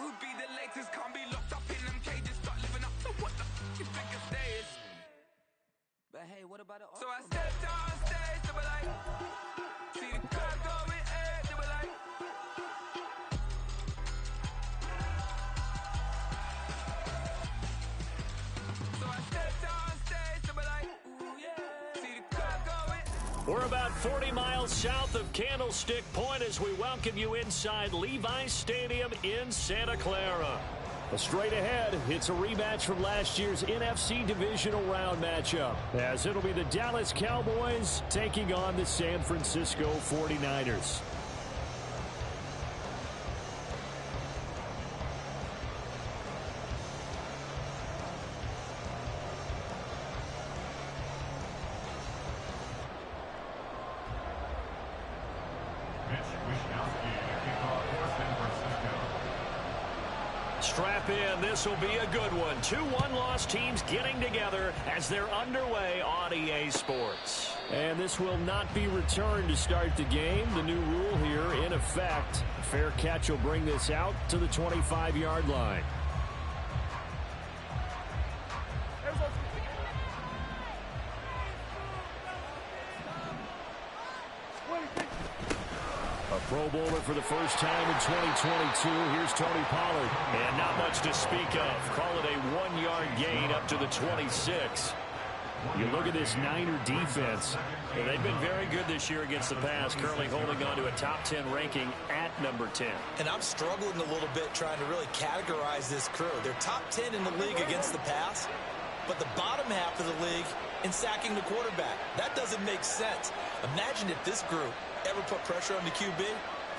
Who'd be the latest? Can't be locked up in them cages. Start living up to what the you think your stay is. But hey, what about it? So I stepped on stage, they were like, see the crowd going, they were like. So I stepped on stage, they were like, ooh yeah. See the crowd going. We're about 40 miles south of Candlestick Point as we welcome you inside Levi's Stadium in Santa Clara. Straight ahead, it's a rematch from last year's NFC Divisional Round matchup, as it'll be the Dallas Cowboys taking on the San Francisco 49ers. Strap in, this will be a good one. 2 one-loss teams getting together as they're underway on EA Sports. And this will not be returned to start the game. The new rule here in effect. A fair catch will bring this out to the 25-yard line. Pro Bowler for the first time in 2022. Here's Tony Pollard. And not much to speak of. Call it a 1-yard gain up to the 26. You look at this Niner defense. Well, they've been very good this year against the pass, currently holding on to a top 10 ranking at number 10. And I'm struggling a little bit trying to really categorize this crew. They're top 10 in the league against the pass, but the bottom half of the league in sacking the quarterback. That doesn't make sense. Imagine if this group ever put pressure on the QB,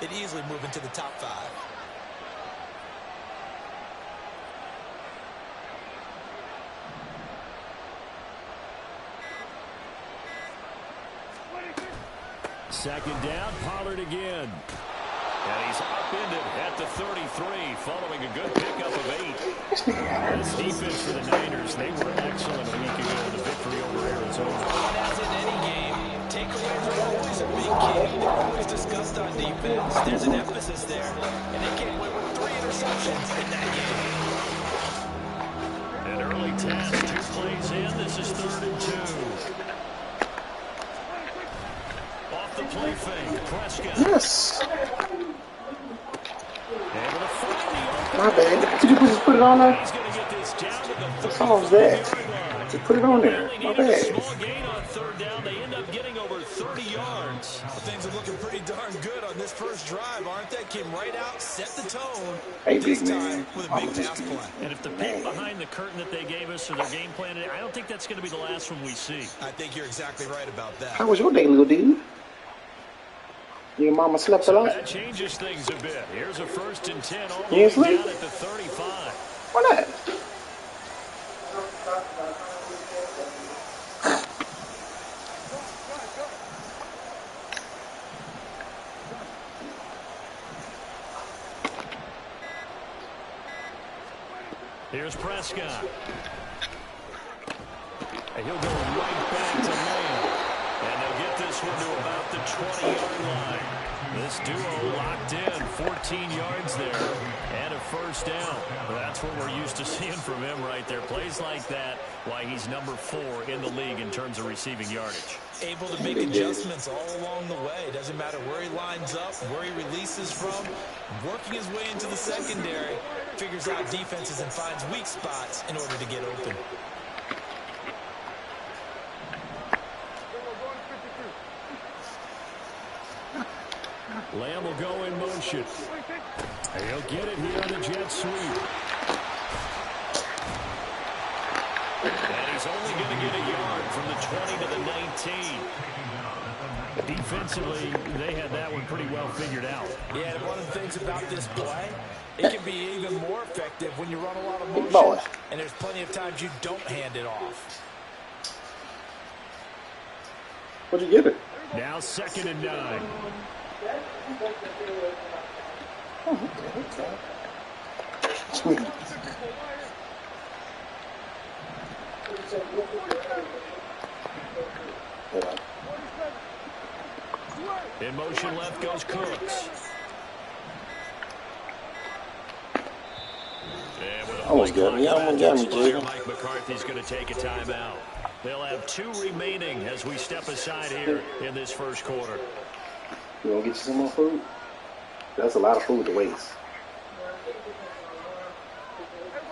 it'd easily move into the top 5. Second down, Pollard again. And he's upended at the 33, following a good pickup of 8. This defense for the Niners, they were excellent a week ago in the victory over Arizona. And as in any game, takeaways are always a big key. They're always discussed on defense. There's an emphasis there. And they came away with 3 interceptions in that game. An early test, 2 plays in. This is 3rd and 2. Off the play fake, Prescott. Yes. My bad. Did you just put it on there? That's all I was there. Just put it on there. My bad. Small gain on 3rd down. They end up getting over 30 yards. Things are looking pretty darn good on this first drive, aren't they? Came right out, set the tone. Hey, this big time man. with a big pass play. And if the peek behind the curtain that they gave us or their game plan, I don't think that's going to be the last one we see. I think you're exactly right about that. How was your day, little dude? Your mama slept a lot? That changes things a bit. Here's a 1st and 10 all the You way sleep? down at the 35. Why not? Here's Prescott. And he'll go right back to Lamb. And they'll get this one to about the 20-yard line. This duo locked in, 14 yards there, and a 1st down. Well, that's what we're used to seeing from him right there. Plays like that, why he's number 4 in the league in terms of receiving yardage. Able to make adjustments all along the way. Doesn't matter where he lines up, where he releases from. Working his way into the secondary, figures out defenses and finds weak spots in order to get open. Lamb will go in motion. And he'll get it here on the jet sweep. And he's only going to get a yard from the 20 to the 19. Defensively, they had that one pretty well figured out. Yeah, and one of the things about this play, it can be even more effective when you run a lot of motion, and there's plenty of times you don't hand it off. What'd you give it? Now 2nd and 9. Oh, okay. Sweet. In motion left goes Cooks. Almost got me. Almost got me, Jay. Mike McCarthy's going to take a timeout. They'll have 2 remaining as we step aside here in this first quarter. You want to get you some more food? That's a lot of food to waste.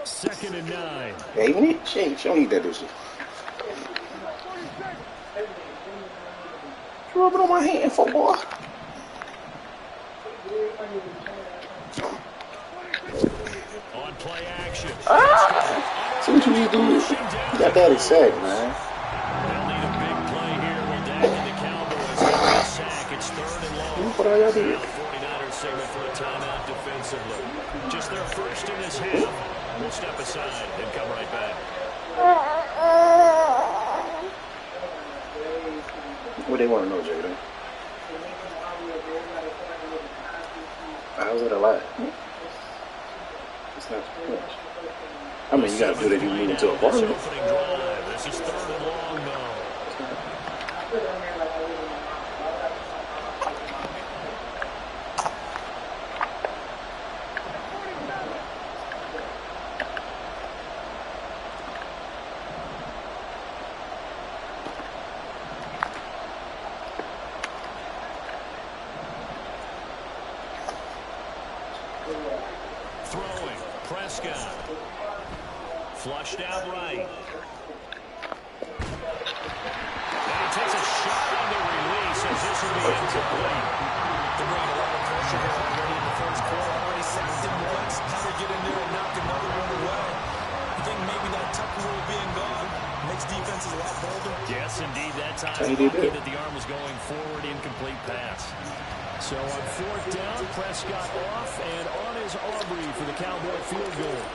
2nd and 9. Hey, she don't need that, does she? You rub it on my hand for, boy. On play action. See what you need to do? You got that sack, man. They'll need a big play here. We're down in the Cowboys. Every sack. It's 3rd and long. What are y'all doing? 49ers signal for a timeout defensively. Just their first in this half. We'll step aside and come right back. What they want to know, Jaden? How's it a lot? It's not too much. I mean, you got to do that if you move into a apartment. This is 3rd and long, though. Throwing, Prescott. Flushed out right. And he takes a shot on the release as this will be incomplete. They're bringing a lot of pressure here already in the first quarter. Already sacked him once. How to get in there and knock another one away. I think maybe that Tucker rule being gone makes defenses a lot bolder. Yes, indeed. That time lucky that the arm was going forward, incomplete pass. So on 4th down, Prescott off, and on is Aubrey for the Cowboy field goal.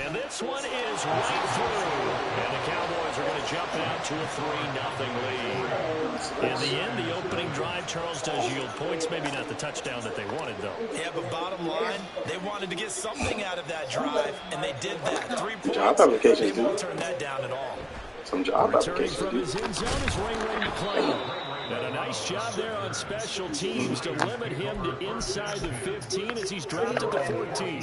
And this one is right through. And the Cowboys are going to jump out to a 3-0 lead. In the end, the opening drive, Charles, does yield points. Maybe not the touchdown that they wanted, though. Yeah, but bottom line, they wanted to get something out of that drive, and they did that. 3 points. Job applications, they won't turn that down at all. Some job Returning applications. from his end zone is Ray McClain. And a nice job there on special teams to limit him to inside the 15 as he's dropped at the 14.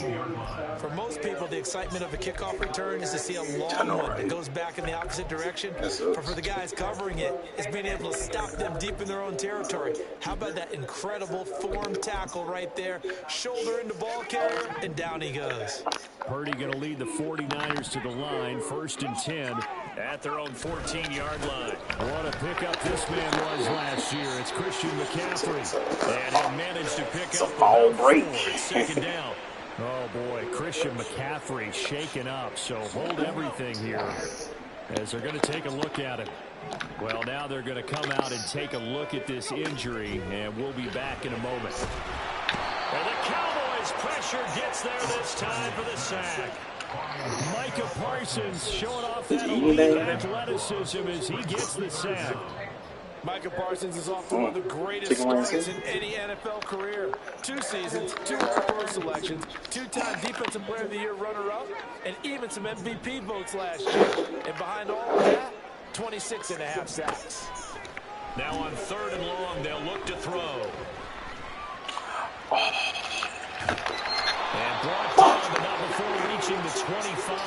For most people, the excitement of a kickoff return is to see a long one that goes back in the opposite direction. But for the guys covering it, it's being able to stop them deep in their own territory. How about that incredible form tackle right there? Shoulder into ball carrier, and down he goes. Purdy going to lead the 49ers to the line, 1st and 10 at their own 14-yard line. What a pickup this man was last year. It's Christian McCaffrey. And he'll manage to pick up about 4 at 2nd down. Oh, boy, Christian McCaffrey shaken up. So hold everything here as they're going to take a look at him. Well, now they're going to come out and take a look at this injury, and we'll be back in a moment. And the Cowboys pressure gets there this time for the sack. Micah Parsons showing off that elite athleticism as he gets the sack. Micah Parsons is off to one of the greatest starts in any NFL career. 2 seasons, 2 All-Pro selections, 2-time Defensive Player of the Year runner-up, and even some MVP votes last year. And behind all of that, 26.5 sacks. Now on 3rd and long, they'll look to throw. And brought down, but not before reaching the 25.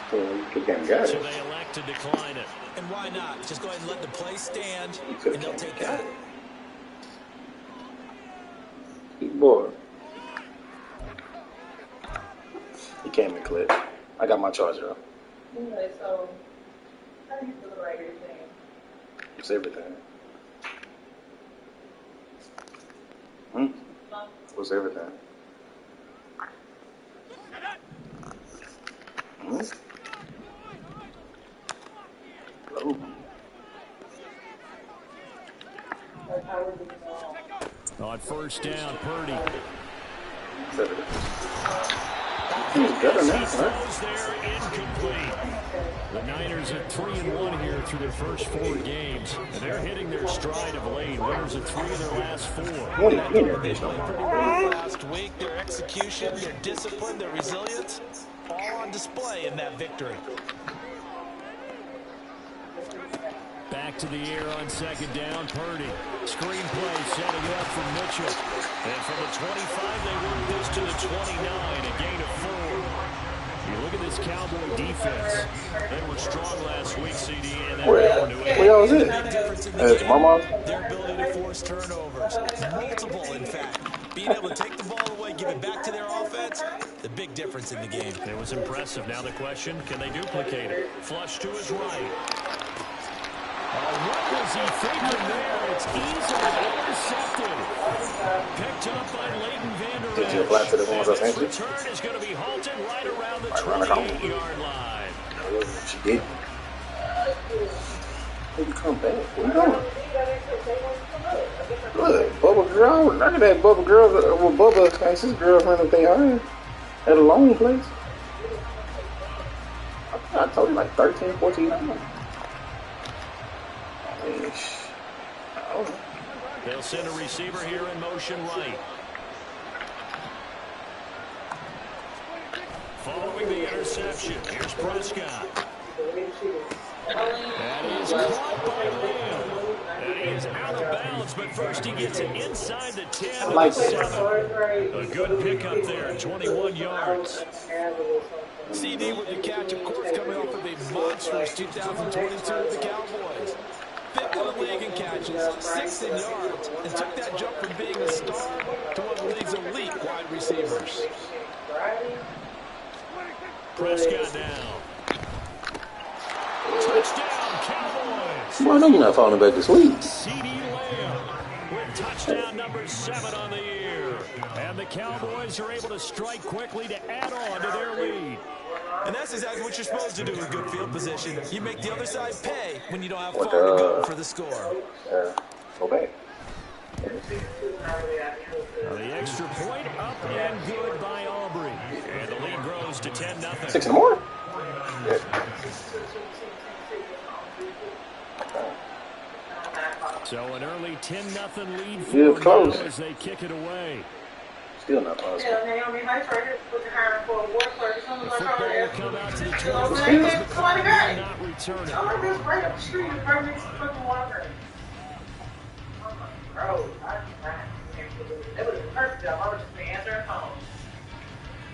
So they elect to decline it. And why not? Just go ahead and let the play stand, and they'll take that. Boy. He came in clip. I got my charger up. Okay, so how do you feel about your thing? It's everything. What's everything? Hello? On 1st down, Purdy. It's everything. He's better now, Throws there, incomplete. The Niners at 3-1 here through their first 4 games. And they're hitting their stride of late. Winners of 3 of their last 4. They played pretty well last week. Their execution, their discipline, their resilience, all on display in that victory. Back to the air on 2nd down, Purdy. Screenplay setting up for Mitchell. And from the 25, they move this to the 29, a gain of 4. You look at this Cowboy defense. They were strong last week, CD, and they're going to it. Where was it? Mama? Their ability to force turnovers. Multiple, in fact. Being able to take the ball away, give it back to their offense, the big difference in the game. It was impressive. Now the question, can they duplicate it? Flush to his right. What was he thinking there? It's easily intercepted. Picked up by Leighton Vander Esch. Did you apply to the ones I sent you? Return is going to be halted right around the 28-yard line. She did. When you come back, what are you doing? Look, Bubba girl. Look at that Bubba girl. Well, Bubba thinks his girlfriend if they hired at a loan place. I told you like 13, 14 hours. They'll send a receiver here in motion right. Following the interception, here's Prescott. That is caught by Lamb. And he is out of bounds, but first he gets it inside the 10 to the 7. A good pickup there, 21 yards. CD with the catch, of course, coming off of a monstrous 2022 with the Cowboys. 5th in the league in catches, 6th in yards, and took that jump from being a star to one of the league's elite wide receivers. Prescott down. Touchdown, Cowboys. Well, I know you're not falling back to sleep. CD Lamb with touchdown number 7 on the year. And the Cowboys are able to strike quickly to add on to their lead. And that's exactly what you're supposed to do with good field position. You make the other side pay when you don't have far to go for the score. Go back. The extra point up and good by Aubrey. And the lead grows to 10-0. 6 in the morning? Yeah. So an early 10-0 lead for close. them as they kick it away. Still not possible. The football will come out to the 12. Not returning.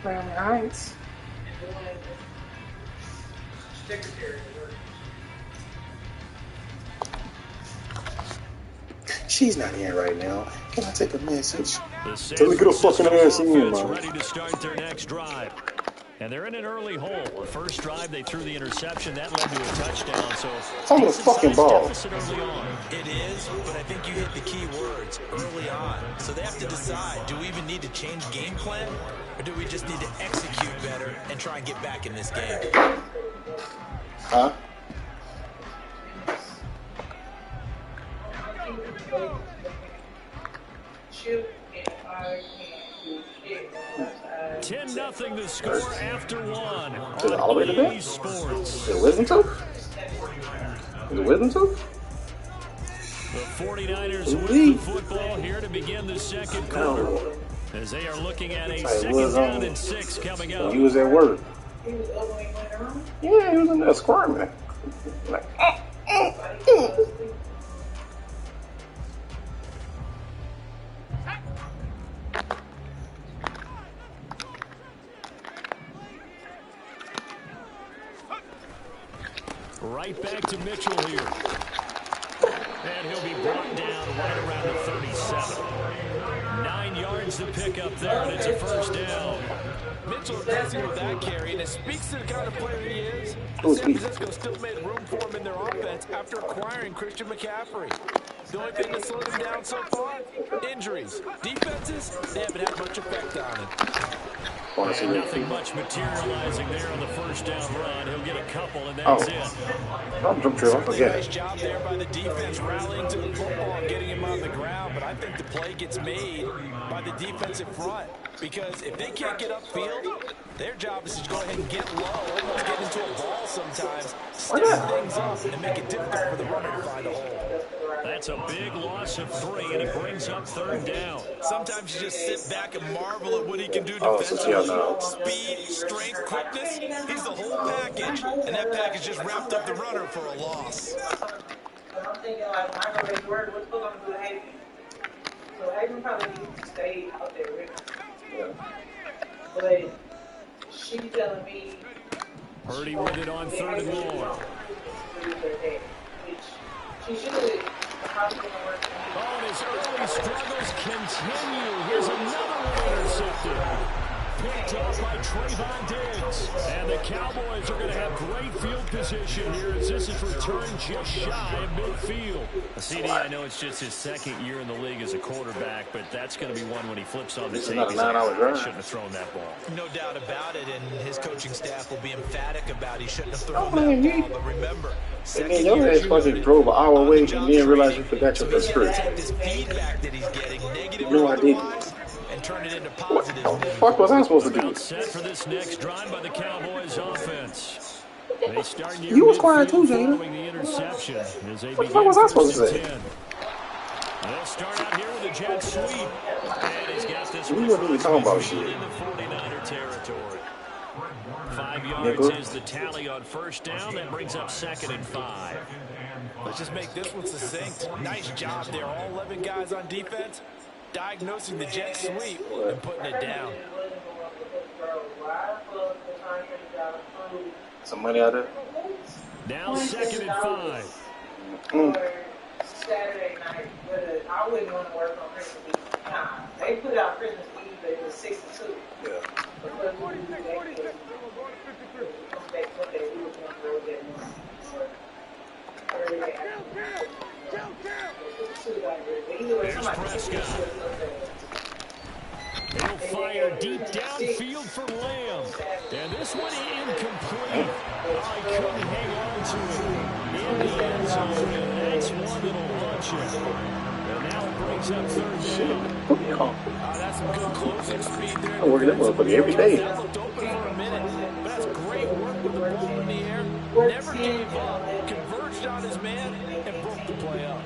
Miami Heights. She's not here right now. Can I take a message? Tell me to get a fucking ass in, man. Ready to start their next drive. And they're in an early hole. The first drive, they threw the interception. That led to a touchdown. So some of the fucking ball. It is, but I think you hit the key words early on. So they have to decide, do we even need to change game plan? Or do we just need to execute better and try and get back in this game? Huh? Shoot. 10-0 the score after 1. Is it all the way to bed? Sports. Is it wisdom tooth? Is it wisdom tooth? The 49ers with the football here to begin the second quarter. As they are looking at a second down and 6 coming up. He was at work. Yeah, he was in there squirming. Like, Right back to Mitchell here. And he'll be brought down right around the 37. 9 yards to pick up there, and it's a first down. Mitchell impressing with that carry, and it speaks to the kind of player he is. San Francisco still made room for him in their offense after acquiring Christian McCaffrey. The only thing that slowed him down so far, injuries. Defenses, they haven't had much effect on him. And nothing much materializing there on the first down run. He'll get a couple, and that's it. Nice job there by the defense rallying to the football and getting him on the ground, but I think the play gets made by the defensive front. Because if they can't get upfield, their job is to go ahead and get low, almost get into a ball sometimes, step things up, and make it difficult for the runner to find a hole. That's a big loss of 3, and it brings up third down. Sometimes you just sit back and marvel at what he can do defensively. Speed, strength, quickness, he's the whole package, and that package just wrapped up the runner for a loss. I'm thinking, like, when I go to work, what's going to do? Hey, Purdy with it on 3rd and long. Oh, and his early struggles continue. Here's another one intercepted. Picked off by Trayvon Diggs. And the Cowboys are going to have great field position here as this is returned just shy of midfield. CD, I know it's just his 2nd year in the league as a quarterback, but that's going to be one when he flips on the tape. Not a 9-hour drive. Shouldn't have thrown that ball. No doubt about it, and his coaching staff will be emphatic about he shouldn't have thrown that ball. But remember, and then your ass fucking drove an hour away and then realized you forgot your best friend. Take this feedback that he's getting, negative no, I didn't. And turn it into positive. What the fuck was I supposed to do? Set for this next drive by the Cowboys offense. They start near you was quiet too, Jada. What the fuck was I supposed to say? They'll start out here with a jet sweep. And he's got this we weren't really talking about shit. In the 49er territory. 5 yards is the tally on 1st down. That brings up 2nd and 5. Let's just make this one succinct. Nice job there. All 11 guys on defense diagnosing the jet sweep and putting it down. Some money out there? Now 2nd and 5. Saturday night, but I wouldn't want to work on Christmas Eve. Nah, they put out Christmas Eve, but it was 62. Yeah. Here's Prescott. He'll fire deep downfield for Lamb. And this one incomplete. Oh, he couldn't hang on to it in the end zone. And that's one that'll launch it. And now it brings up 3rd down. That's some good closing speed there. I work that motherfucker every day. Looked open for a minute, but that's great work with the ball in the air. Never gave up. Converged on his man and broke the play up.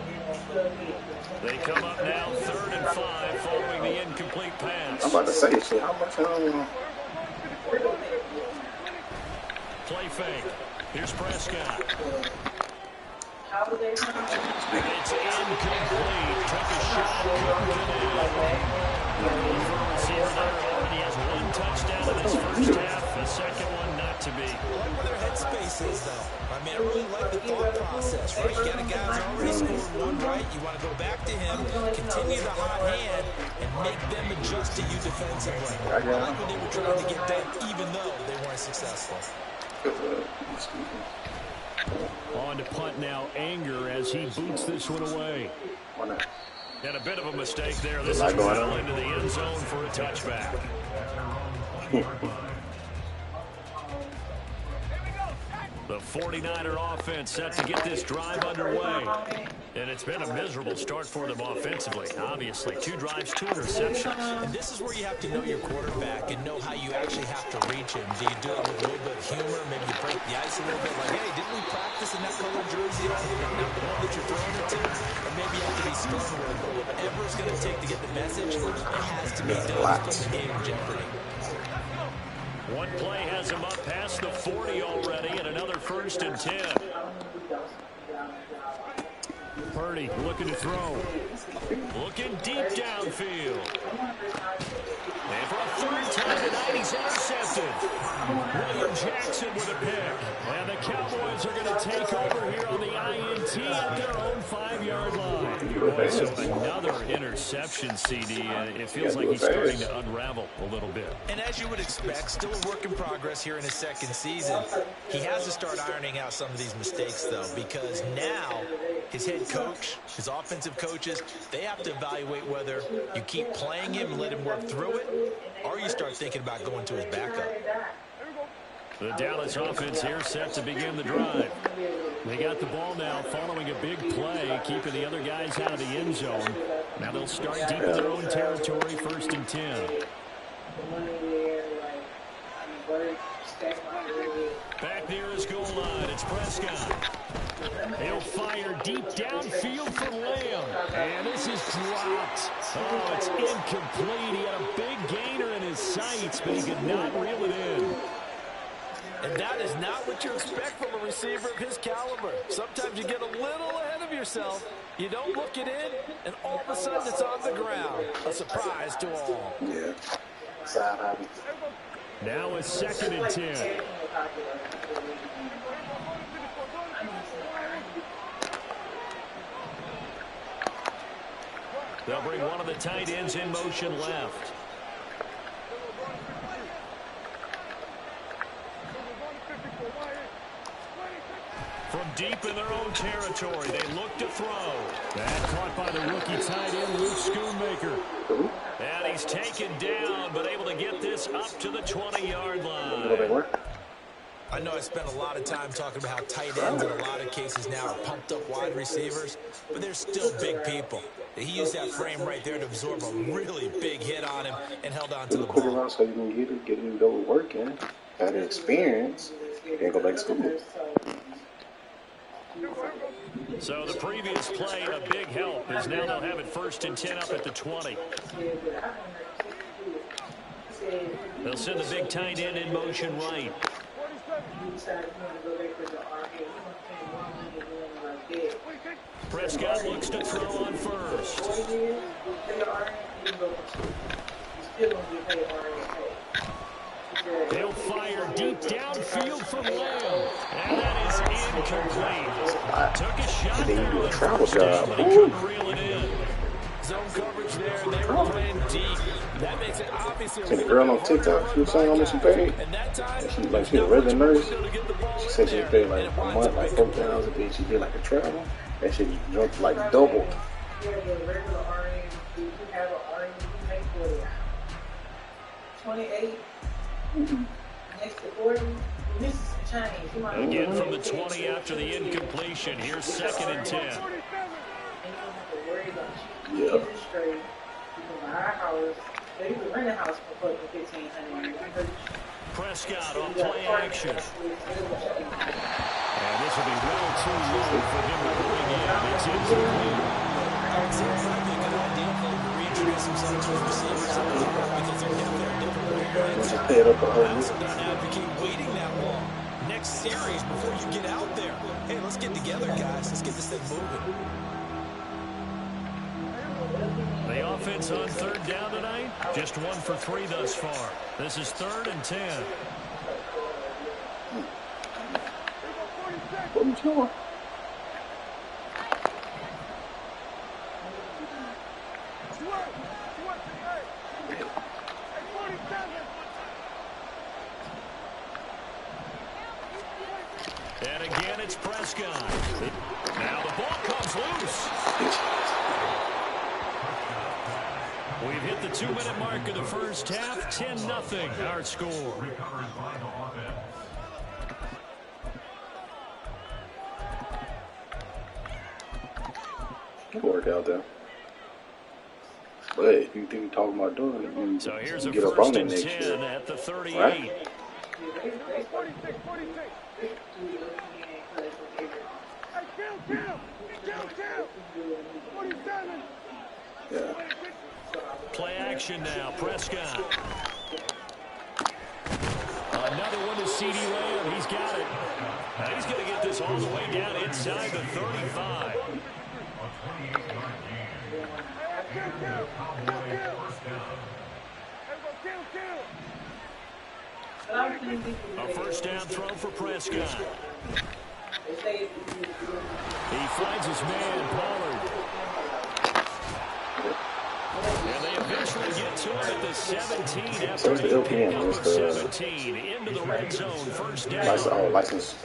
They come up now 3rd and 5 following the incomplete pass. I'm about to say shit. How much? Play fake. Here's Prescott. It's incomplete. Took a shot. Receiver there already has 1 touchdown in his 1st half. The 2nd one not to be. I like where their headspace is, though. I mean, I really like the thought process, right? You got a guy who's already scored 1 right. You want to go back to him, continue the hot hand, and make them adjust to you defensively. I like what they were trying to get done, even though they weren't successful. On to punt now, Anger as he boots this one away. And a bit of a mistake there. This is well into the end zone for a touchback. The 49er offense set to get this drive underway. And it's been a miserable start for them offensively. Obviously, 2 drives, 2 interceptions. And this is where you have to know your quarterback and know how you actually have to reach him. Do you do it with a little bit of humor? Maybe you break the ice a little bit. Like, hey, didn't we practice in that color jersey? Not the one that you're throwing it to. Or maybe you have to be stern with it. But whatever it's going to take to get the message, it has to be done. Put the game in jeopardy. One play has him up past the 40 already, and another 1st and 10. Purdy looking to throw. Looking deep downfield. And for a 3rd time tonight, he's intercepted. William Jackson with a pick. And the Cowboys are going to take over here on the INT at their own 5-yard line. So another interception, CD. It feels like he's starting to unravel a little bit. And as you would expect, still a work in progress here in his 2nd season. He has to start ironing out some of these mistakes, though, because now his head coach, his offensive coaches, they have to evaluate whether you keep playing him and let him work through it, or you start thinking about going to his backup. The Dallas offense here set to begin the drive. They got the ball now following a big play, keeping the other guys out of the end zone. Now they'll start deep in their own territory, 1st and 10. Back near his goal line, it's Prescott. He'll fire deep downfield for Lamb. And this is dropped. Oh, it's incomplete. He had a big gainer in his sights, but he could not reel it in. And that is not what you expect from a receiver of his caliber. Sometimes you get a little ahead of yourself. You don't look it in, and all of a sudden it's on the ground. A surprise to all. Yeah. Now a 2nd and 10. They'll bring one of the tight ends in motion left. From deep in their own territory, they look to throw. That caught by the rookie tight end, Luke Schoonmaker. And he's taken down, but able to get this up to the 20-yard line. I know I spent a lot of time talking about how tight ends in a lot of cases now are pumped up wide receivers, but they're still big people. He used that frame right there to absorb a really big hit on him and held on to the ball. So you can get him to go working, got the experience, and go back to school. So the previous play, a big help, as now they'll have it 1st and 10 up at the 20. They'll send the big tight end in motion right. Prescott looks to throw on first. They'll fire deep downfield from Lamb. And that is incomplete. Took a shot there on first down, but he couldn't reel it in. Zone coverage there, and they were playing deep. That makes it obviously a the girl on TikTok, she was saying how much she paid. And she's a resident nurse. She said she paid like a month, like $4,000, and then she did like a travel. That shit jumped like double. Yeah, the regular RN, you have an RN, you make 40 hours. 28, next to 40, you miss some change. Again from the 20 after the incompletion. Here's 2nd and 10. And you don't have to worry about you. Yeah. Get it straight. You can buy a house. So you can rent a house for fucking $1,500. Prescott on play action. And this will be well too low for him to bring in. It's incomplete. Seems like a good idea for him to reintroduce himself to his receivers because they're different areas. I also don't advocate waiting that long. Next series before you get out there. Hey, let's get together, guys. Let's get this thing moving. The offense on 3rd down tonight, just 1 for 3 thus far. This is 3rd and 10. What was going on? And again, it's Prescott. Now the ball comes loose. We've hit the 2-minute mark of the first half. 10-0 our score. Good work out there. But hey, if you think you're talking about doing it, you so here's a get up on 1st it and next 10 year. at the 38. Right? Yeah. Play action now. Prescott. Another one to C.D. Lamb. He's got it. He's going to get this all the way down inside the 35. A 1st down throw for Prescott. He finds his man, Pollard. And they eventually get to him at the 17 after they pick up at 17 into the red zone. 1st down. License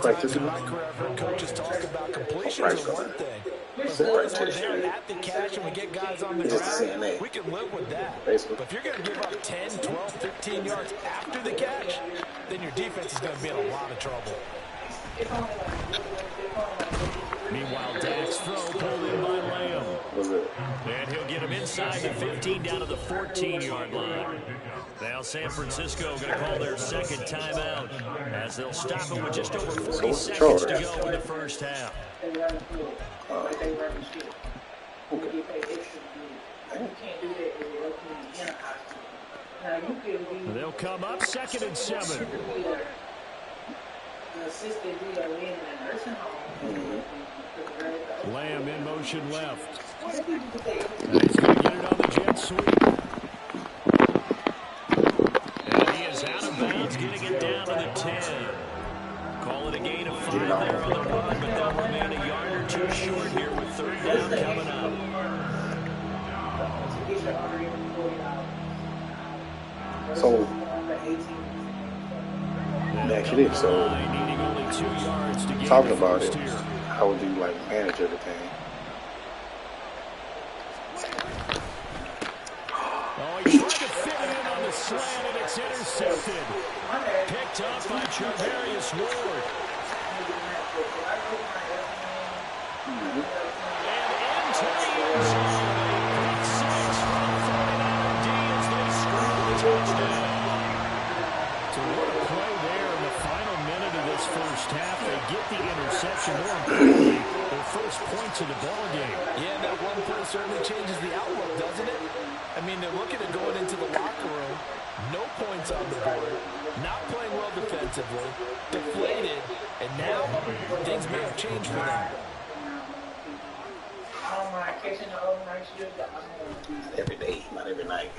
practice. In my career, I've heard coaches talk about completions are one thing. As long as we're there at the catch and we get guys on the ground, we can live with that. But if you're going to give up 10, 12, 15 yards after the catch, then your defense is going to be in a lot of trouble. Meanwhile, Dak's throw pulled in by Lamb. And he'll get him inside the 15 down to the 14-yard line. Now San Francisco going to call their 2nd timeout as they'll stop him with just over 40 seconds to go in the first half. They'll come up 2nd and 7. Lamb in motion left. He's going to get it on the jet sweep. And he is out of bounds, getting it down to the 10. there on the run, but they'll remain a yard or two short here with third down coming up. So, actually, so talking about it, how would you like manage everything? Oh, he tried to fit it in on the slant, and it's intercepted. Picked up by Charvarius Ward. And into the end zone. Pick six from 49 D as they score the touchdown. So what a play there in the final minute of this first half. They get the interception. More importantly, their first points of the ball game. Yeah, that one play certainly changes the outlook, doesn't it? I mean, they're looking at going into the locker room. No points on the board. Not playing well defensively. Deflated. And now, things may have changed for them. Every day, not every night.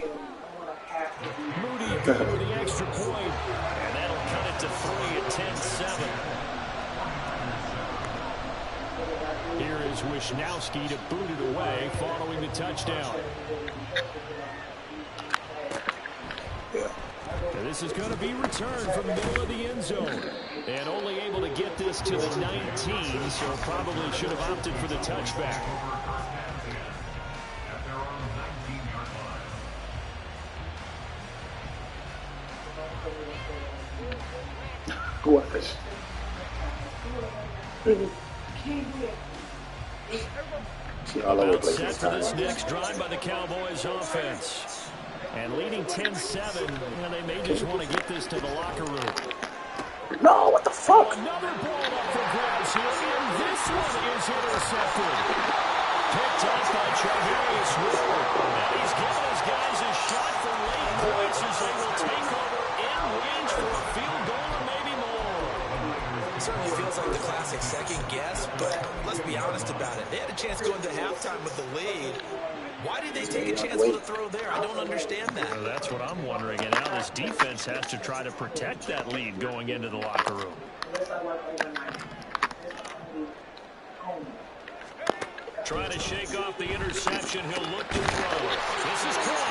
Moody for the extra point. And that'll cut it to 3 at 10-7. Here is Wisnowski to boot it away following the touchdown. And this is going to be returned from the middle of the end zone. And only able to get this to the 19, so probably should have opted for the touchback. What? About set for this next drive by the Cowboys offense. And leading 10-7, they may just want to get this to the locker room. No, what the fuck? Another ball up for grabs here, and this one is intercepted. Picked up by Charvarius Ward. And he's giving his guys a shot for late points as they will take over in range for a field goal or maybe more. It certainly feels like the classic second guess, but let's be honest about it. They had a chance going to halftime with the lead. Why did they take a chance with a throw there? I don't understand that. Well, that's what I'm wondering. And now this defense has to try to protect that lead going into the locker room. Trying to shake off the interception. He'll look to throw. This is caught.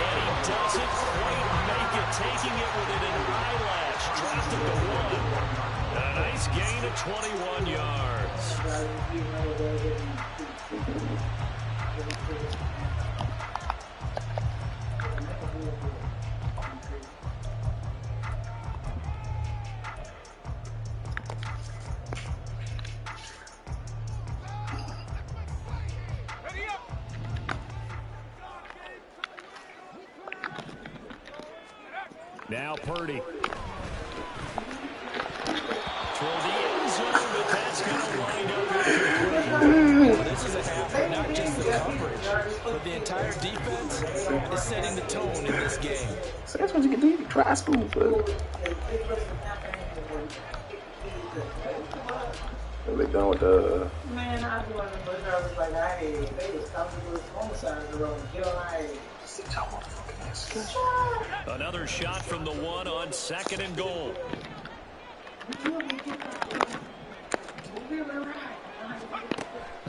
And he doesn't quite make it. Taking it with an eyelash. Dropped it to 1. A nice gain of 21 yards. Now Purdy. Toward the end zone, but that's going to wind up incomplete. This is a half where not just the coverage, but the entire defense is setting the tone in this game. So that's what you can do. You can try school for. They're done with the. Man, I was one of those drivers like I had. They was comfortable on the side of the road. Get like. Another shot from the 1 on 2nd and goal.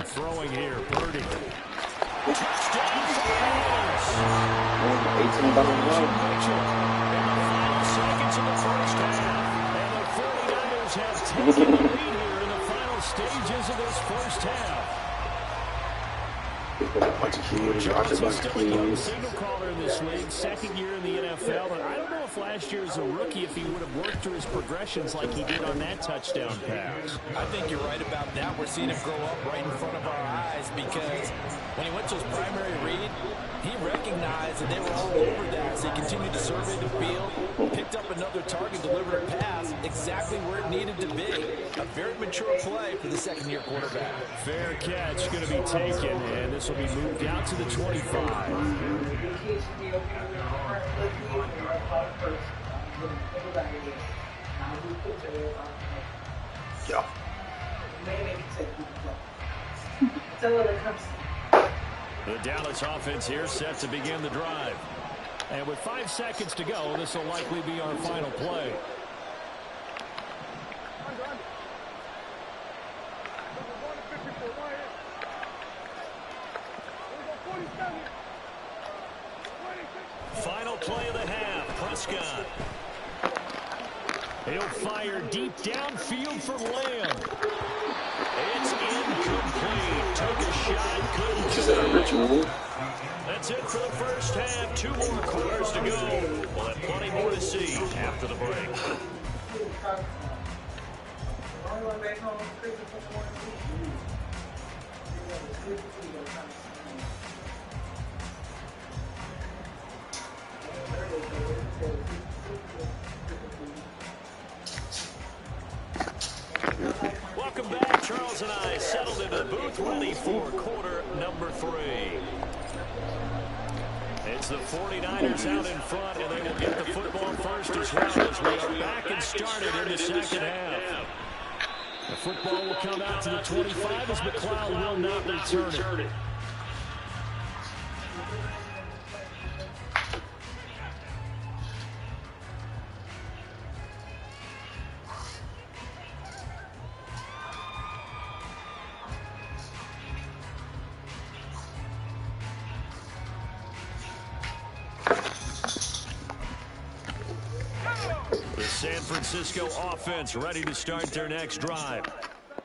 Throwing here, Purdy. Touchdown for the Raiders. 18 by the Mitchell in the final seconds of the first half. And the 49ers have taken the lead here in the final stages of this first half. Charles is still a young signal caller in this league, second year in the NFL. And I don't know if last year as a rookie, if he would have worked through his progressions like he did on that touchdown pass. I think you're right about that. We're seeing him grow up right in front of our eyes because when he went to his primary read, he recognized that they were all over that. So he continued to survey the field, picked up another target, delivered a pass exactly where it needed to be. A very mature play for the second-year quarterback. Fair catch going to be taken, and this will be moved out to the 25. Yeah. The Dallas offense here set to begin the drive. And with 5 seconds to go, this will likely be our final play. Final play of the half, Prescott. He'll fire deep downfield for Lamb. It's incomplete. Took a shot, couldn't. That's it for the first half. 2 more quarters to go. We'll have plenty more to see after the break. Welcome back. Charles and I settled into the booth, ready for quarter number 3. It's the 49ers out in front, and they will get the football first as well as we are back and started in the second half. The football will come out to the 25 as McLeod will not return it. San Francisco offense ready to start their next drive.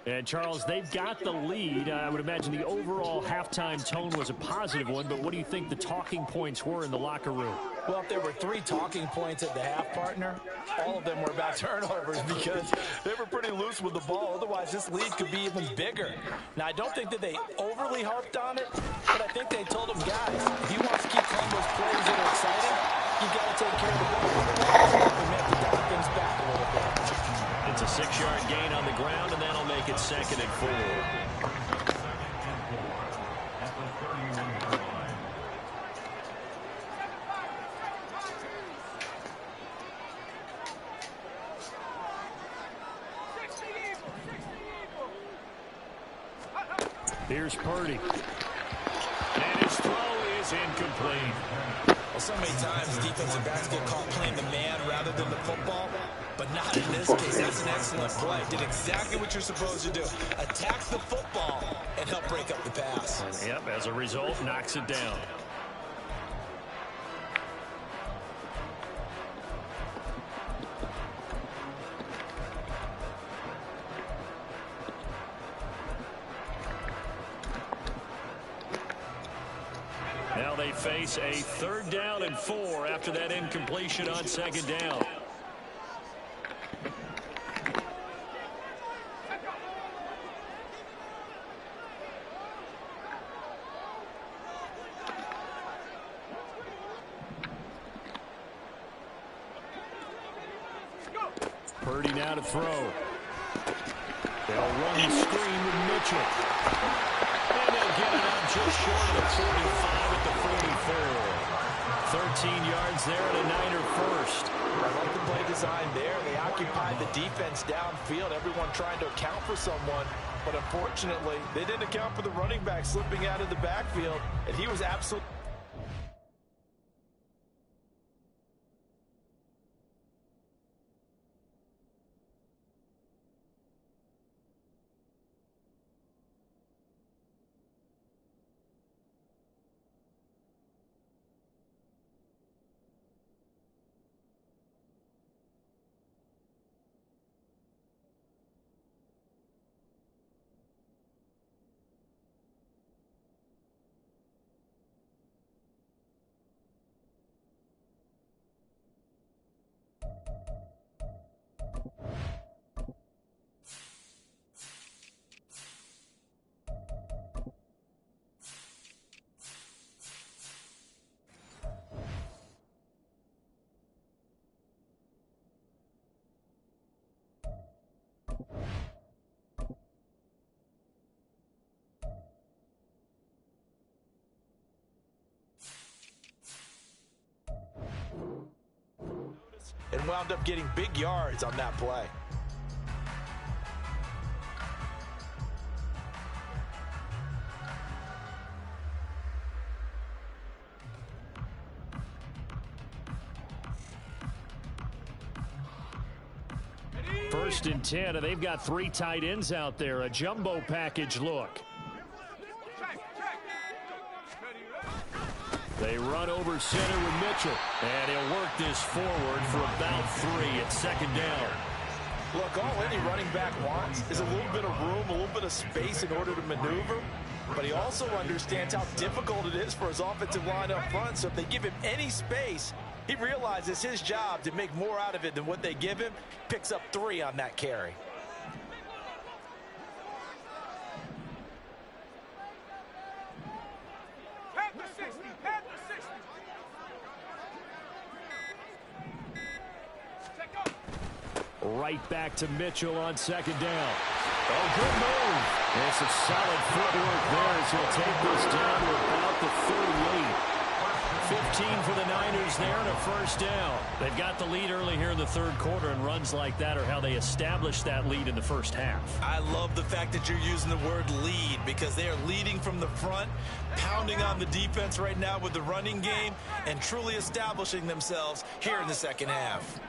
And, Charles, they've got the lead. I would imagine the overall halftime tone was a positive one, but what do you think the talking points were in the locker room? Well, if there were 3 talking points at the half, partner, all of them were about turnovers because they were pretty loose with the ball. Otherwise, this lead could be even bigger. Now, I don't think that they overly harped on it, but I think they told them, guys, if you want to keep calling those plays that are exciting, you got to take care of the ball. Otherwise, we may have to dial things back a little bit. It's a 6-yard gain on the ground, and that'll make it 2nd and 4. Here's Purdy. And his throw is incomplete. Well, so many times defensive backs get caught playing the man rather than the football, but not in this case. That's an excellent play. Did exactly what you're supposed to do. Attack the football and help break up the pass. Yep, as a result, knocks it down. Now they face a 3rd down and 4 after that incompletion on 2nd down. Purdy now to throw. They'll run the screen with Mitchell. And they'll get it up just short of the 45 at the 44. 13 yards there and a Niner first. I love the play design there. They occupied the defense downfield, everyone trying to account for someone. But unfortunately, they didn't account for the running back slipping out of the backfield, and he was absolutely... and wound up getting big yards on that play. First and 10, and they've got 3 tight ends out there. A jumbo package look. They run over center with Mitchell. And he'll work this forward for about 3 at second down. Look, all any running back wants is a little bit of room, a little bit of space in order to maneuver. But he also understands how difficult it is for his offensive line up front. So if they give him any space, he realizes his job to make more out of it than what they give him. Picks up 3 on that carry. Right back to Mitchell on second down. Oh, good move. It's a solid footwork there as he'll take this down to about the 38. 15 for the Niners there and a first down. They've got the lead early here in the third quarter, and runs like that are how they establish that lead in the first half. I love the fact that you're using the word lead because they are leading from the front, pounding on the defense right now with the running game, and truly establishing themselves here in the second half.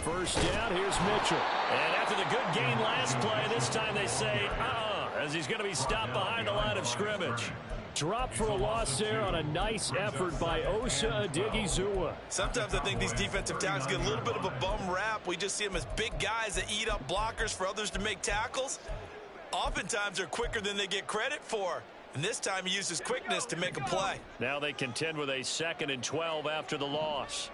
First down, here's Mitchell. And after the good gain last play, this time they say, as he's going to be stopped behind the line of scrimmage. Drop for a loss there on a nice effort by Osa Odighizuwa. Sometimes I think these defensive tackles get a little bit of a bum rap. We just see them as big guys that eat up blockers for others to make tackles. Oftentimes they're quicker than they get credit for. And this time he uses quickness to make a play. Now they contend with a 2nd and 12 after the loss.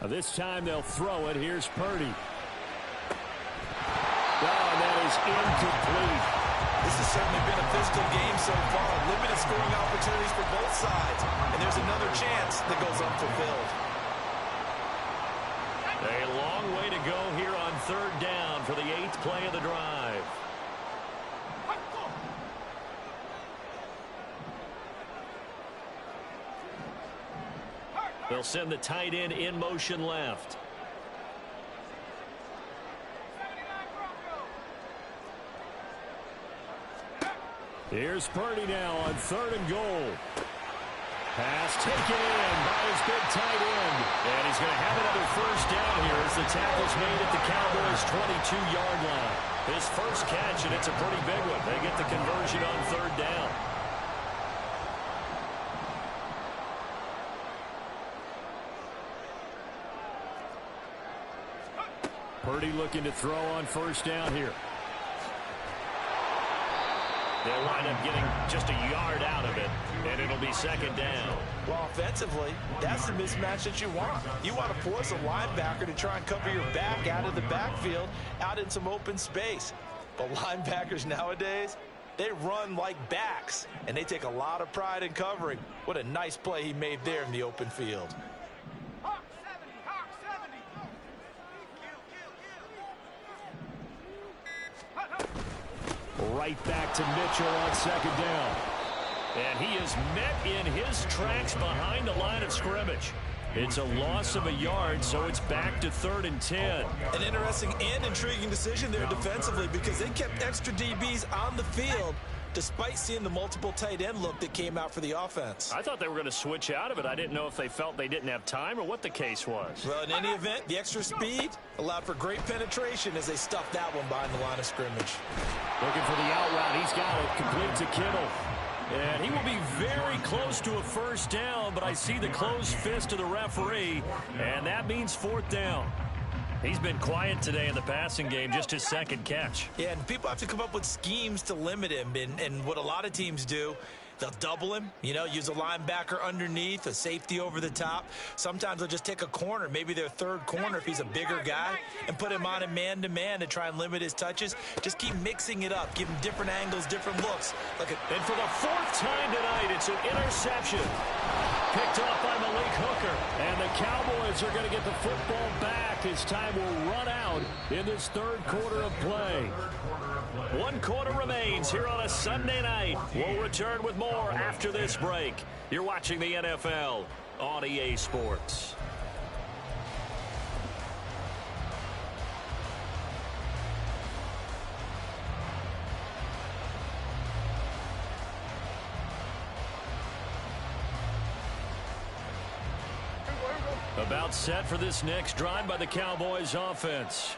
This time they'll throw it. Here's Purdy. Oh, and that is incomplete. This has certainly been a physical game so far. Limited scoring opportunities for both sides. And there's another chance that goes unfulfilled. A long way to go here on third down for the 8th play of the drive. They'll send the tight end in motion left. Here's Purdy now on 3rd and goal. Pass taken in by his big tight end. And he's going to have another first down here as the tackle's made at the Cowboys' 22-yard line. His first catch, and it's a pretty big one. They get the conversion on 3rd down. Purdy looking to throw on first down here. They'll wind up getting just a yard out of it, and it'll be 2nd down. Well, offensively, that's the mismatch that you want. You want to force a linebacker to try and cover your back out of the backfield, out in some open space. But linebackers nowadays, they run like backs, and they take a lot of pride in covering. What a nice play he made there in the open field. Right back to Mitchell on 2nd down. And he is met in his tracks behind the line of scrimmage. It's a loss of a yard, so it's back to 3rd and 10. An interesting and intriguing decision there defensively because they kept extra DBs on the field despite seeing the multiple tight end look that came out for the offense. I thought they were going to switch out of it. I didn't know if they felt they didn't have time or what the case was. Well, in any event, the extra speed allowed for great penetration as they stuffed that one behind the line of scrimmage. Looking for the out route. He's got it. Complete to Kittle. And he will be very close to a first down, but I see the closed fist of the referee, and that means 4th down. He's been quiet today in the passing game, just his 2nd catch. Yeah, and people have to come up with schemes to limit him, and what a lot of teams do, they'll double him, use a linebacker underneath, a safety over the top. Sometimes they'll just take a corner, maybe their 3rd corner if he's a bigger guy, and put him on a man-to-man to try and limit his touches. Just keep mixing it up, give him different angles, different looks. And for the 4th time tonight, it's an interception. Picked off by Malik Hooker. And the Cowboys are going to get the football back as time will run out in this 3rd quarter of play. 1 quarter remains here on a Sunday night. We'll return with more after this break. You're watching the NFL on EA Sports. About set for this next drive by the Cowboys offense.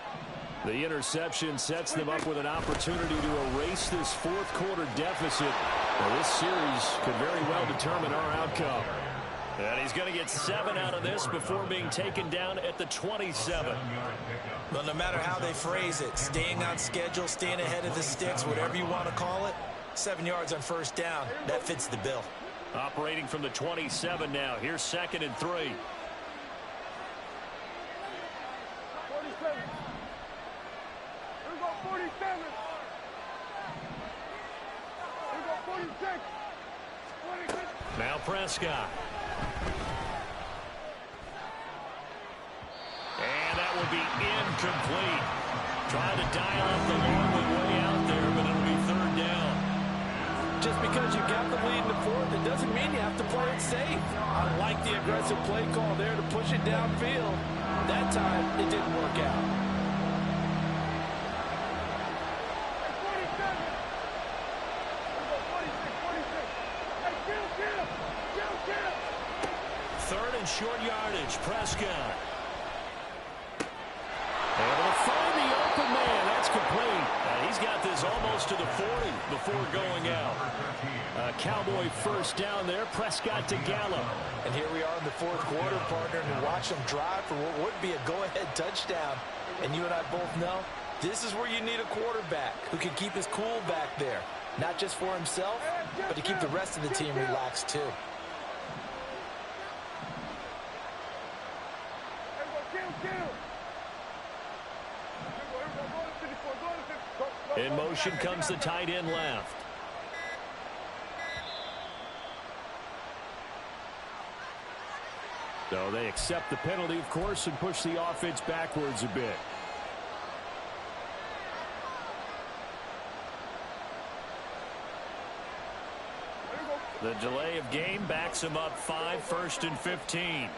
The interception sets them up with an opportunity to erase this fourth quarter deficit. Now, this series could very well determine our outcome. And he's going to get 7 out of this before being taken down at the 27. Well, no matter how they phrase it, staying on schedule, staying ahead of the sticks, whatever you want to call it, 7 yards on first down, that fits the bill. Operating from the 27 now. Here's 2nd and 3. 47. Here we go, 47. Here we go, 46. 26. Now Prescott. And that will be incomplete. Trying to dial up the long way out there, but it'll be 3rd down. Just because you got the lead in the fourth, it doesn't mean you have to play it safe. I like the aggressive play call there to push it downfield. That time, it didn't work out. 3rd and short yardage. Prescott. Able to find the open man. That's complete. He's got this almost to the 40 before going out. Cowboy first down there. Prescott to Gallup. And here we are in the fourth quarter, partner, and watch them drive for what would be a go-ahead touchdown. And you and I both know this is where you need a quarterback who can keep his cool back there. Not just for himself, but to keep the rest of the team relaxed too. In motion comes the tight end left. So they accept the penalty, of course, and push the offense backwards a bit. The delay of game backs him up 5, 1st and 15.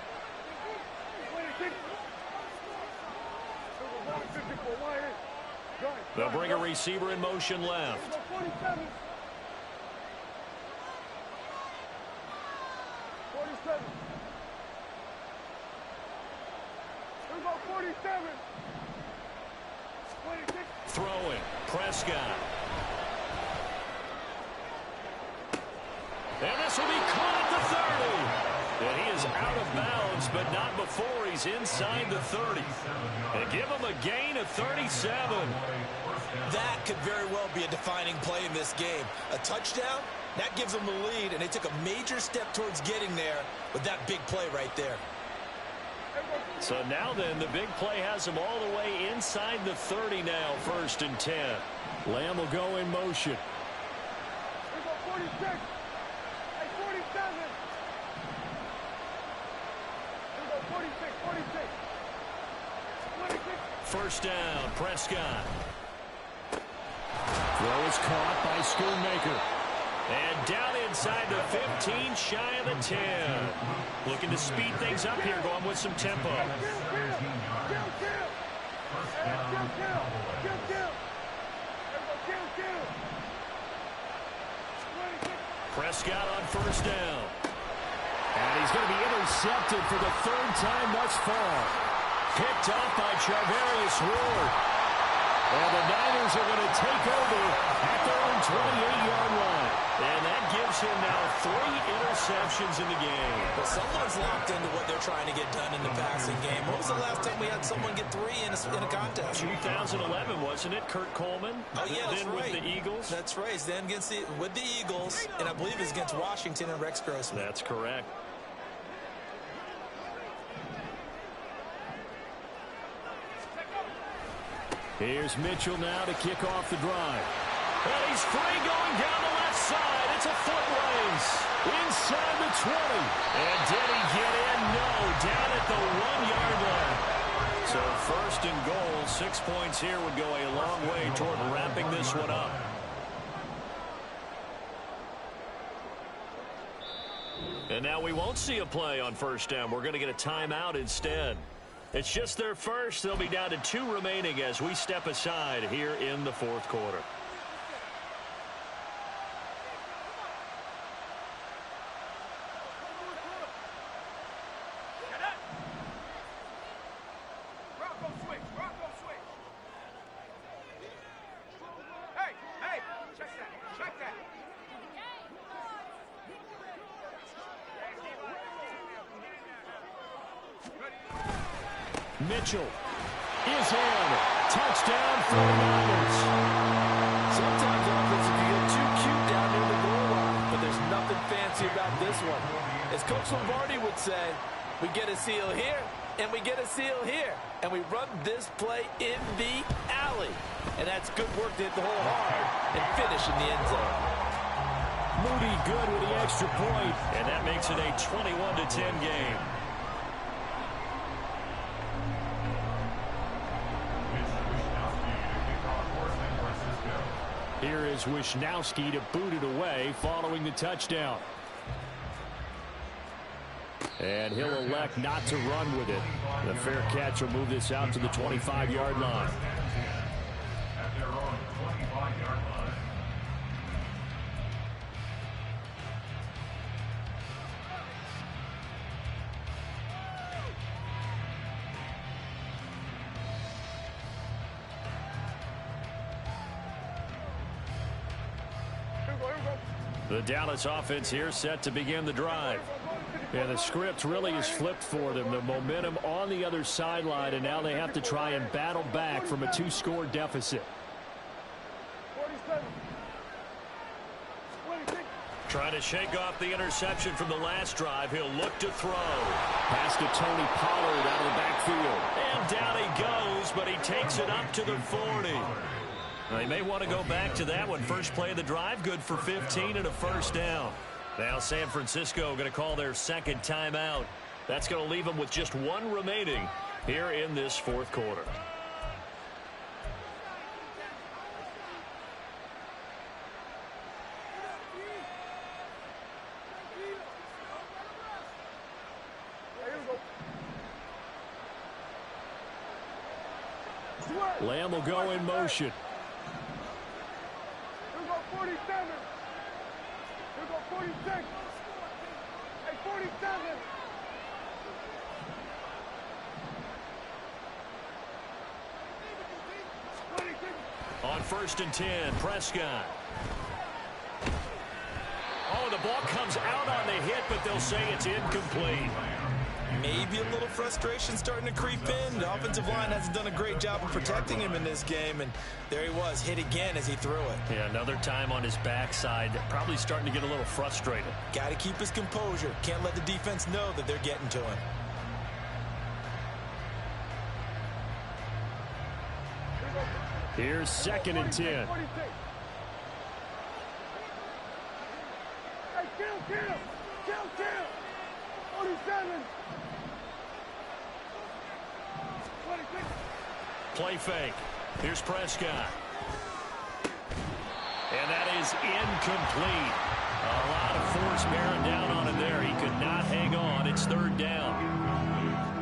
They'll bring a receiver in motion left. 47. 47. Here we go, 47. 26. Throwing. Prescott. And this will be caught at the 30. And he is out of bounds, but not before he's inside the 30. And give him a gain of 37. That could very well be a defining play in this game. A touchdown, that gives them the lead, and they took a major step towards getting there with that big play right there. So now then, the big play has him all the way inside the 30 now, 1st and 10. Lamb will go in motion. Here we go, 46. Hey, 47. Here we go, 46, 46. 26. First down, Prescott. Throw is caught by Schoonmaker. And down inside the 15, shy of the 10. Looking to speed things up here, going with some tempo. Prescott on first down. And he's going to be intercepted for the 3rd time thus far. Picked off by Charvarius Ward. And the Niners are going to take over at their own 28-yard line. And that gives him now 3 interceptions in the game. Well, someone's locked into what they're trying to get done in the passing game. When was the last time we had someone get 3 in a contest? 2011, wasn't it? Kurt Coleman. Oh, yeah, that's then right. With the Eagles. That's right. Then with the Eagles, and I believe it was against Washington and Rex Grossman. That's correct. Here's Mitchell now to kick off the drive. And he's free going down the left side. It's a foot race. Inside the 20. And did he get in? No. Down at the 1-yard line. So 1st and goal. 6 points here would go a long way toward wrapping this one up. And now we won't see a play on first down. We're going to get a timeout instead. It's just their first. They'll be down to 2 remaining as we step aside here in the 4th quarter. Mitchell is in. Touchdown 49ers. Sometimes offenses can get too cute down near the goal line, but there's nothing fancy about this one. As Coach Lombardi would say, we get a seal here, and we get a seal here, and we run this play in the alley. And that's good work to hit the hole hard and finish in the end zone. Moody good with the extra point, and that makes it a 21-10 game. Here is Wisnowski to boot it away following the touchdown. And he'll elect not to run with it. The fair catch will move this out to the 25-yard line. At their own 25-yard line. The Dallas offense here set to begin the drive. And the script really is flipped for them. The momentum on the other sideline, and now they have to try and battle back from a two-score deficit. 47. 26. Trying to shake off the interception from the last drive. He'll look to throw. Pass to Tony Pollard out of the backfield. And down he goes, but he takes it up to the 40. They may want to go back to that one. First play of the drive, good for 15 and a first down. Now San Francisco going to call their second timeout. That's going to leave them with just one remaining here in this fourth quarter. Lamb will go in motion. Here we go, 47. Here we go, 46. Hey, 47. On 1st and 10, Prescott. Oh, the ball comes out on the hit, but they'll say it's incomplete. Maybe a little frustration starting to creep in. The offensive line hasn't done a great job of protecting him in this game, and there he was, hit again as he threw it. Yeah, another time on his backside, probably starting to get a little frustrated. Got to keep his composure. Can't let the defense know that they're getting to him. Here's 2nd and 10. Hey, kill. 47. 26. Play fake. Here's Prescott. And that is incomplete. A lot of force bearing down on him there. He could not hang on. It's 3rd down.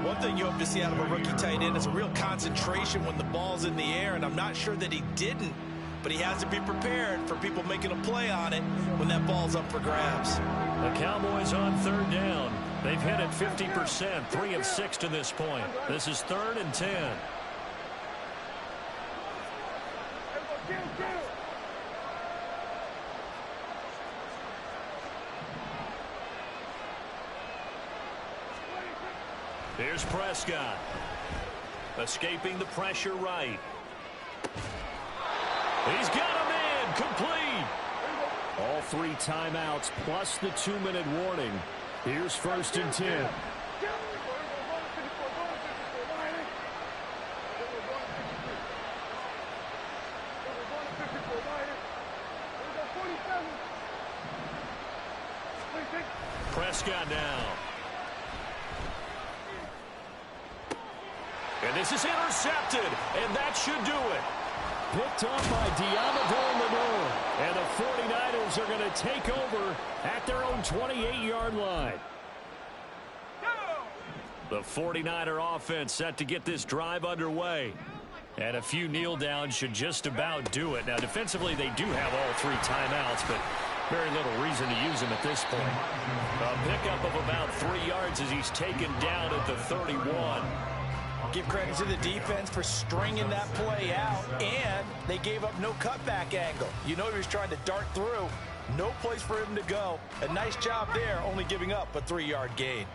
One thing you hope to see out of a rookie tight end is a real concentration when the ball's in the air, and I'm not sure that he didn't, but he has to be prepared for people making a play on it when that ball's up for grabs. The Cowboys on 3rd down. They've hit it 50%, 3 of 6 to this point. This is 3rd and 10. Kill. Here's Prescott. Escaping the pressure right. He's got him in. Complete. All 3 timeouts plus the 2-minute warning. Here's 1st and 10. Prescott now. And this is intercepted, and that should do it. Picked up by Diamador Lenore, and the 49ers are going to take over at their own 28-yard line. The 49er offense set to get this drive underway. And a few kneel downs should just about do it. Now, defensively, they do have all 3 timeouts, but very little reason to use them at this point. A pickup of about 3 yards as he's taken down at the 31. Give credit to the defense for stringing that play out, and they gave up no cutback angle. You know he was trying to dart through. No place for him to go. A nice job there, only giving up a 3-yard gain.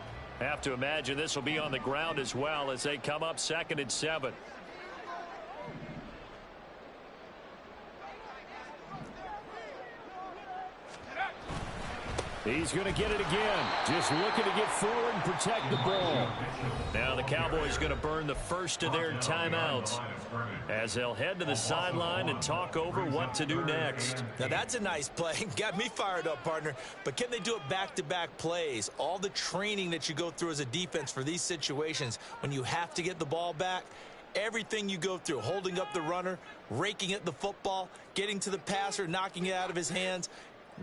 Have to imagine this will be on the ground as well as they come up 2nd and 7. He's going to get it again. Just looking to get forward and protect the ball. Now the Cowboys going to burn the first of their timeouts as they'll head to the sideline and talk over what to do next. Now that's a nice play. Got me fired up, partner. But can they do it back-to-back plays? All the training that you go through as a defense for these situations when you have to get the ball back, everything you go through, holding up the runner, raking at the football, getting to the passer, knocking it out of his hands,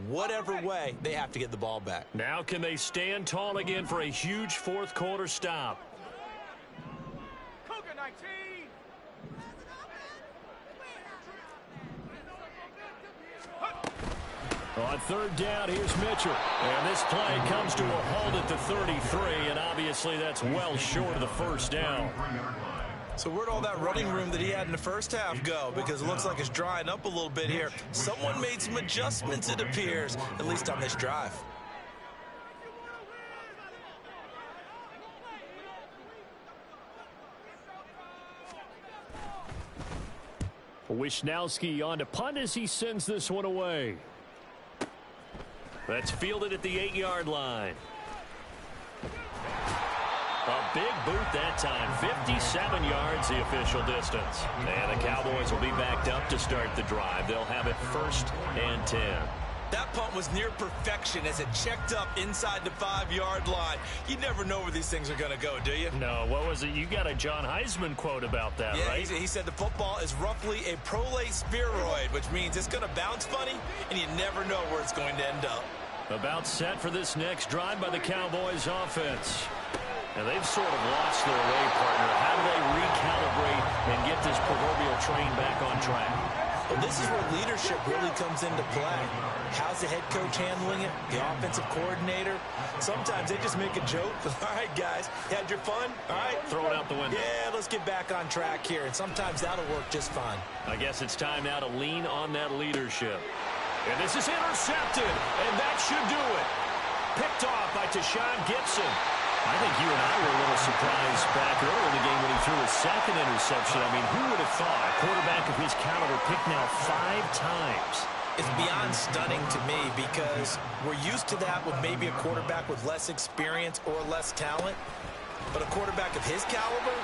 whatever way, they have to get the ball back. Now can they stand tall again for a huge fourth quarter stop? Cougar 19. On 3rd down, here's Mitchell. And this play comes to a halt at the 33, and obviously that's well short of the first down. So where'd all that running room that he had in the first half go? Because it looks like it's drying up a little bit here. Someone made some adjustments, it appears, at least on this drive. Wisnowski on to punt as he sends this one away. That's fielded at the 8-yard line. A big boot that time. 57 yards the official distance. And the Cowboys will be backed up to start the drive. They'll have it 1st and 10. That punt was near perfection as it checked up inside the 5-yard line. You never know where these things are going to go, do you? No, what was it? You got a John Heisman quote about that, right? He said the football is roughly a prolate spheroid, which means it's going to bounce funny, and you never know where it's going to end up. About set for this next drive by the Cowboys offense. And they've sort of lost their way, partner. How do they recalibrate and get this proverbial train back on track? Well, this is where leadership really comes into play. How's the head coach handling it? The offensive coordinator? Sometimes they just make a joke. All right, guys, you had your fun? All right. Throw it out the window. Yeah, let's get back on track here. And sometimes that'll work just fine. I guess it's time now to lean on that leadership. And this is intercepted, and that should do it. Picked off by Tashawn Gibson. I think you and I were a little surprised back earlier in the game when he threw his 2nd interception. I mean, who would have thought a quarterback of his caliber picked now 5 times? It's beyond stunning to me because we're used to that with maybe a quarterback with less experience or less talent. But a quarterback of his caliber,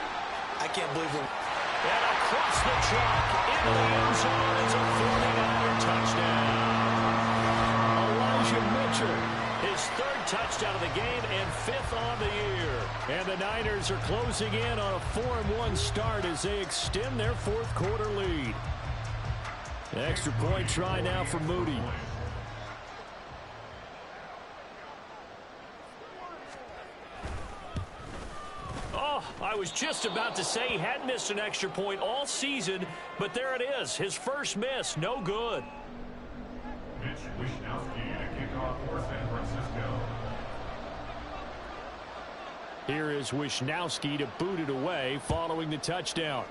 I can't believe we're... And across the chalk, into the end zone, it's a 49er touchdown. Elijah Mitchell, his 3rd touchdown of the game and 5th on the year. And the Niners are closing in on a 4-1 start as they extend their 4th quarter lead. Extra point try now for Moody. Oh, I was just about to say he hadn't missed an extra point all season, but there it is. His first miss, no good. Mitch Wishnowsky to kick off for San Francisco. Here is Wishnowsky to boot it away following the touchdown.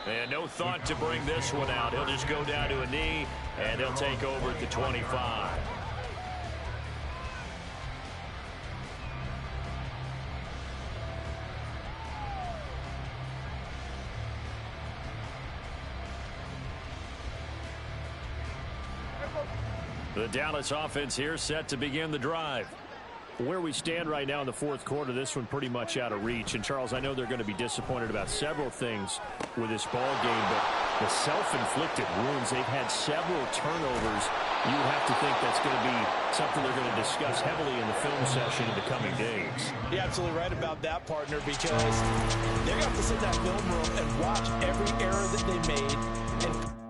And no thought to bring this one out. He'll just go down to a knee, and he'll take over at the 25. The Dallas offense here set to begin the drive. Where we stand right now in the 4th quarter, this one pretty much out of reach. And, Charles, I know they're going to be disappointed about several things with this ball game, but the self-inflicted wounds, they've had several turnovers. You have to think that's going to be something they're going to discuss heavily in the film session in the coming days. You're absolutely right about that, partner, because they're going to have to sit in that film room and watch every error that they made and